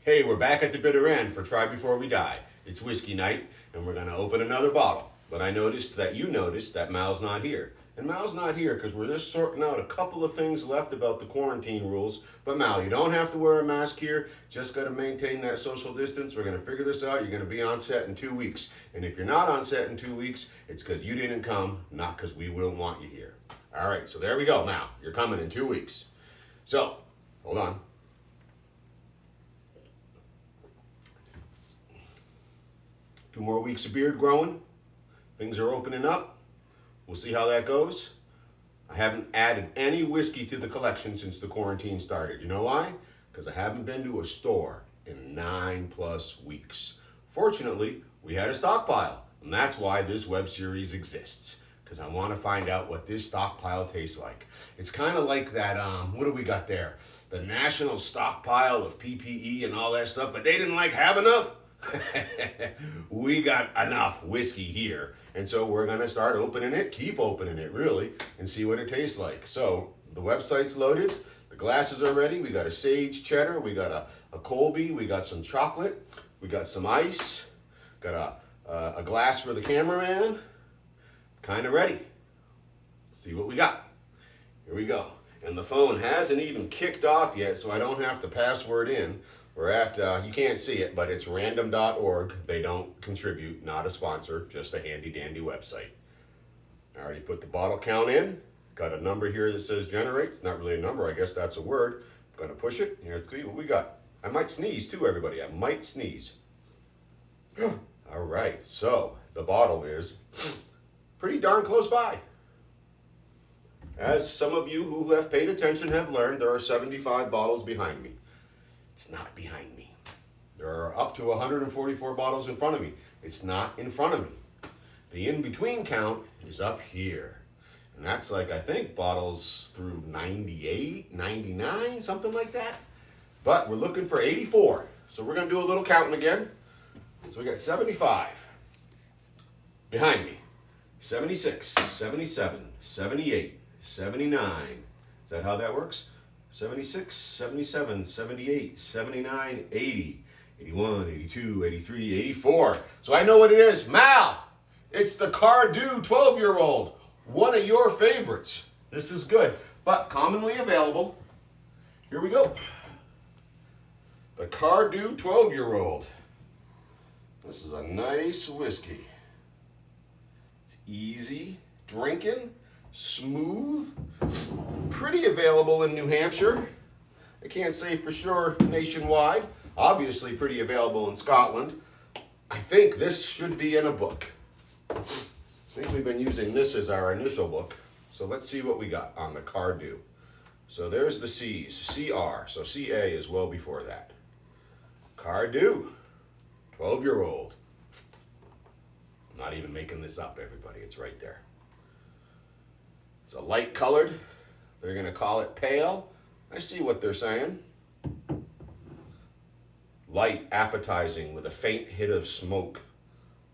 Hey, we're back at the bitter end for Try Before We Die. It's whiskey night, and we're going to open another bottle. But I noticed that you noticed that Mal's not here. And Mal's not here because we're just sorting out a couple of things left about the quarantine rules. But Mal, you don't have to wear a mask here. Just got to maintain that social distance. We're going to figure this out. You're going to be on set in 2 weeks. And if you're not on set in 2 weeks, it's because you didn't come, not because we will want you here. All right, so there we go. Mal, you're coming in 2 weeks. So, hold on. 2 more weeks of beard growing. Things are opening up. We'll see how that goes. I haven't added any whiskey to the collection since the quarantine started. You know why? Because I haven't been to a store in 9+ weeks. Fortunately, we had a stockpile, and that's why this web series exists. Because I want to find out what this stockpile tastes like. It's kind of like that, what do we got there? The national stockpile of PPE and all that stuff, but they didn't have enough. We got enough whiskey here, and so we're gonna start opening it, keep opening it really, and see what it tastes like. So the website's loaded, the glasses are ready. We got a sage cheddar, we got a Colby, we got some chocolate, we got some ice, got a glass for the cameraman. Kind of ready. See what we got. Here we go. And the phone hasn't even kicked off yet, so I don't have to password in. We're at, you can't see it, but it's random.org. They don't contribute, not a sponsor, just a handy dandy website. I already put the bottle count in. Got a number here that says generate. It's not really a number, I guess that's a word. I'm gonna push it. Here, let's see what we got. I might sneeze too, everybody. I might sneeze. All right, so the bottle is pretty darn close by. As some of you who have paid attention have learned, there are 75 bottles behind me. It's not behind me. There are up to 144 bottles in front of me. It's not in front of me. The in-between count is up here. And that's I think, bottles through 98, 99, something like that. But we're looking for 84. So we're going to do a little counting again. So we got 75 behind me. 76, 77, 78, 79. Is that how that works? 76, 77, 78, 79, 80, 81, 82, 83, 84. So I know what it is. Mal, it's the Cardhu 12-year-old. One of your favorites. This is good, but commonly available. Here we go. The Cardhu 12-year-old. This is a nice whiskey. It's easy drinking, smooth, pretty available in New Hampshire. I can't say for sure nationwide. Obviously pretty available in Scotland. I think this should be in a book. I think we've been using this as our initial book. So let's see what we got on the Cardhu. So there's the C's, CR, so CA is well before that. Cardhu, 12-year-old. I'm not even making this up, everybody, it's right there. It's a light colored. They're going to call it pale. I see what they're saying. Light, appetizing with a faint hit of smoke.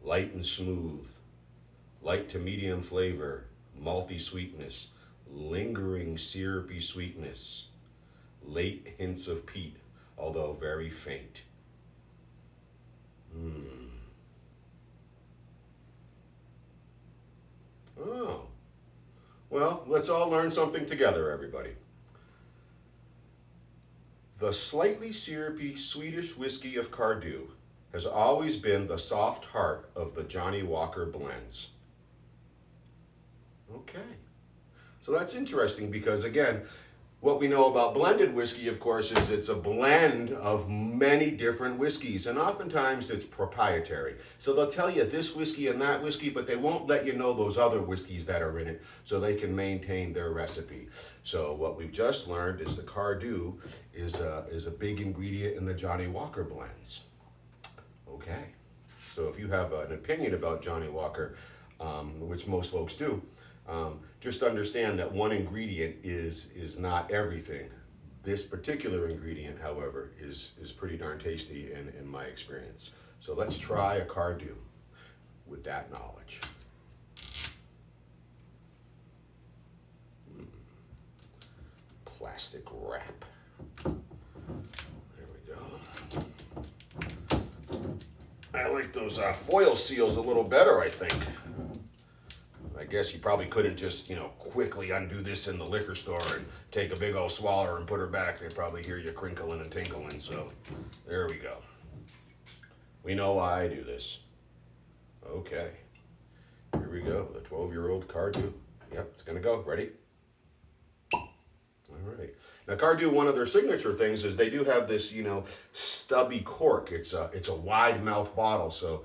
Light and smooth. Light to medium flavor. Malty sweetness. Lingering syrupy sweetness. Late hints of peat, although very faint. Oh. Well, let's all learn something together, everybody. The slightly syrupy Swedish whiskey of Cardhu has always been the soft heart of the Johnnie Walker blends. Okay. So that's interesting because, again, what we know about blended whiskey, of course, is it's a blend of many different whiskeys, and oftentimes it's proprietary. So they'll tell you this whiskey and that whiskey, but they won't let you know those other whiskeys that are in it so they can maintain their recipe. So what we've just learned is the Cardhu is a big ingredient in the Johnnie Walker blends. Okay. So if you have an opinion about Johnnie Walker, which most folks do, just understand that one ingredient is not everything. This particular ingredient, however, is pretty darn tasty in my experience. So let's try a Cardhu with that knowledge. Plastic wrap. There we go. like those foil seals a little better, I think. I guess you probably couldn't just, quickly undo this in the liquor store and take a big old swallower and put her back. They'd probably hear you crinkling and tinkling, so there we go. We know why I do this. Okay. Here we go, the 12-year-old Cardhu. Yep, it's gonna go. Ready? All right. Now, Cardhu, one of their signature things is they do have this, stubby cork. It's a wide mouth bottle, so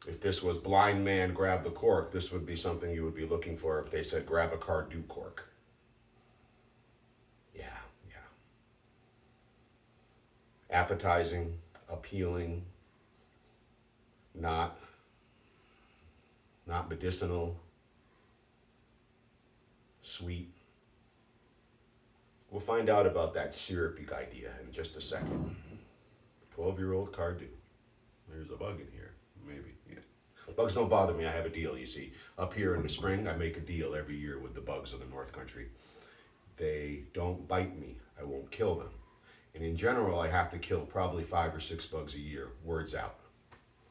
if this was blind man grab the cork, this would be something you would be looking for if they said grab a Cardhu cork. Yeah. Appetizing, appealing, not medicinal, sweet. We'll find out about that syrupy idea in just a second. 12-year-old Cardhu. There's a bug in here, maybe. Yeah. Bugs don't bother me. I have a deal, you see. Up here in the spring, I make a deal every year with the bugs of the North Country. They don't bite me. I won't kill them. And in general, I have to kill probably 5 or 6 bugs a year. Word's out.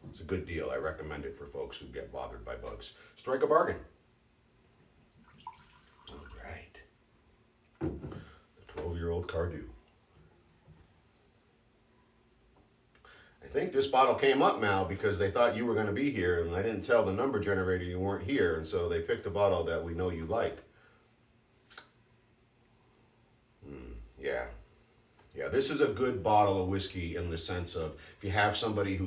It's a good deal. I recommend it for folks who get bothered by bugs. Strike a bargain. All right. The 12-year-old Cardhu. I think this bottle came up now because they thought you were going to be here, and I didn't tell the number generator you weren't here, and so they picked a bottle that we know you like. Yeah. Yeah, this is a good bottle of whiskey in the sense of if you have somebody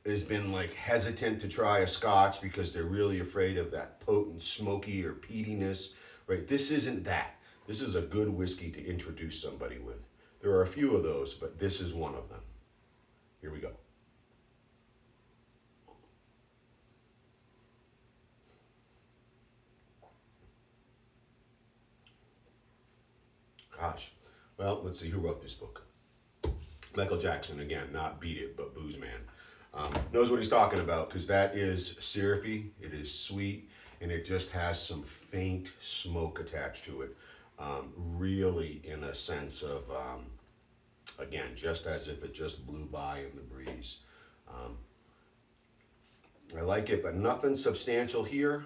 has been like hesitant to try a Scotch because they're really afraid of that potent smoky or peatiness, right? This isn't that. This is a good whiskey to introduce somebody with. There are a few of those, but this is one of them. Here we go. Gosh. Well, let's see who wrote this book. Michael Jackson, again, not Beat It, but Booze Man. Knows what he's talking about because that is syrupy, it is sweet, and it just has some faint smoke attached to it. Really in a sense of, again, just as if it just blew by in the breeze. I like it, but nothing substantial here.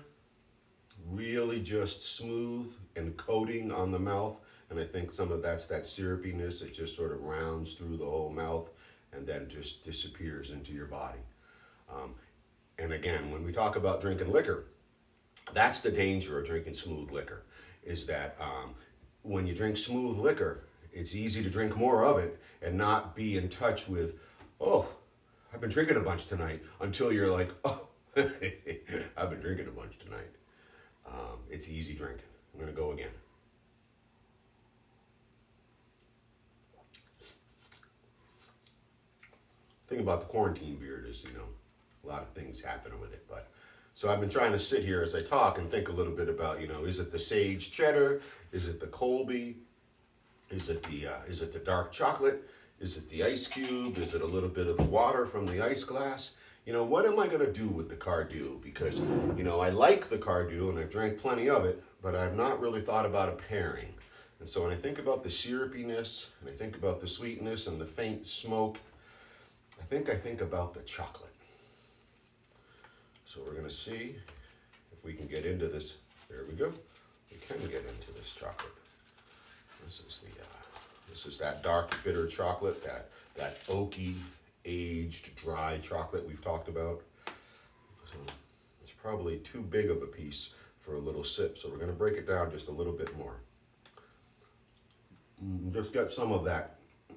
Really just smooth and coating on the mouth. And I think some of that's that syrupiness. It just sort of rounds through the whole mouth and then just disappears into your body. And again, when we talk about drinking liquor, that's the danger of drinking smooth liquor, is that when you drink smooth liquor, it's easy to drink more of it and not be in touch with, oh, I've been drinking a bunch tonight, until you're like, oh, I've been drinking a bunch tonight. It's easy drinking. I'm going to go again. Thing about the quarantine beard is, a lot of things happen with it. But so I've been trying to sit here as I talk and think a little bit about, is it the sage cheddar? Is it the Colby? Is it the dark chocolate? Is it the ice cube? Is it a little bit of the water from the ice glass? What am I going to do with the Cardhu? Because, I like the Cardhu and I've drank plenty of it, but I've not really thought about a pairing. And so when I think about the syrupiness, and I think about the sweetness and the faint smoke, I think about the chocolate. So we're going to see if we can get into this. There we go. We can get into this chocolate. This is that dark bitter chocolate, that oaky, aged, dry chocolate we've talked about. So it's probably too big of a piece for a little sip, so we're going to break it down just a little bit more. Just get some of that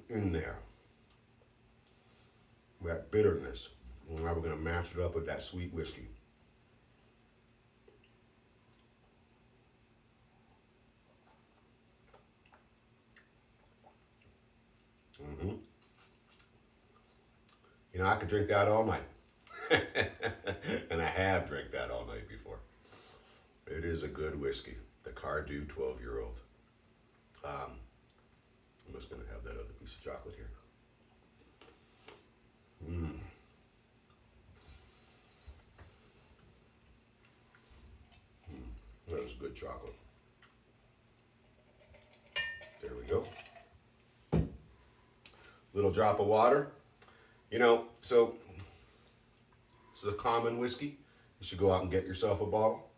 in there. That bitterness. And now we're going to match it up with that sweet whiskey. I could drink that all night. And I have drank that all night before. It is a good whiskey. The Cardhu 12-year-old. I'm just going to have that other piece of chocolate here. That was good chocolate. There we go. Little drop of water. You know, so it's a common whiskey. You should go out and get yourself a bottle.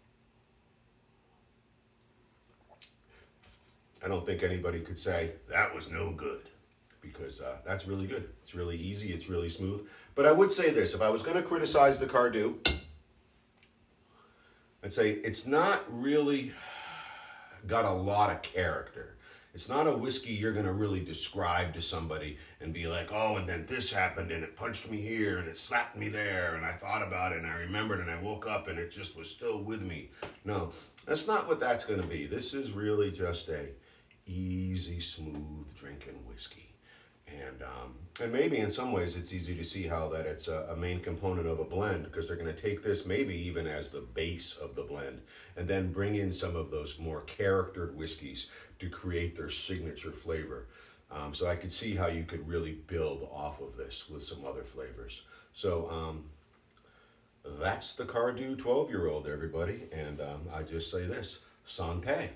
I don't think anybody could say that was no good, because that's really good. It's really easy. It's really smooth. But I would say this: if I was going to criticize the Cardhu, I'd say it's not really got a lot of character. It's not a whiskey you're going to really describe to somebody and be like, oh, and then this happened and it punched me here and it slapped me there and I thought about it and I remembered and I woke up and it just was still with me. No, that's not what that's going to be. This is really just a easy, smooth drinking whiskey. And maybe in some ways it's easy to see how that it's a main component of a blend, because they're going to take this maybe even as the base of the blend and then bring in some of those more charactered whiskeys to create their signature flavor. So I could see how you could really build off of this with some other flavors. So that's the Cardhu 12-year-old, everybody. And I just say this: Santé.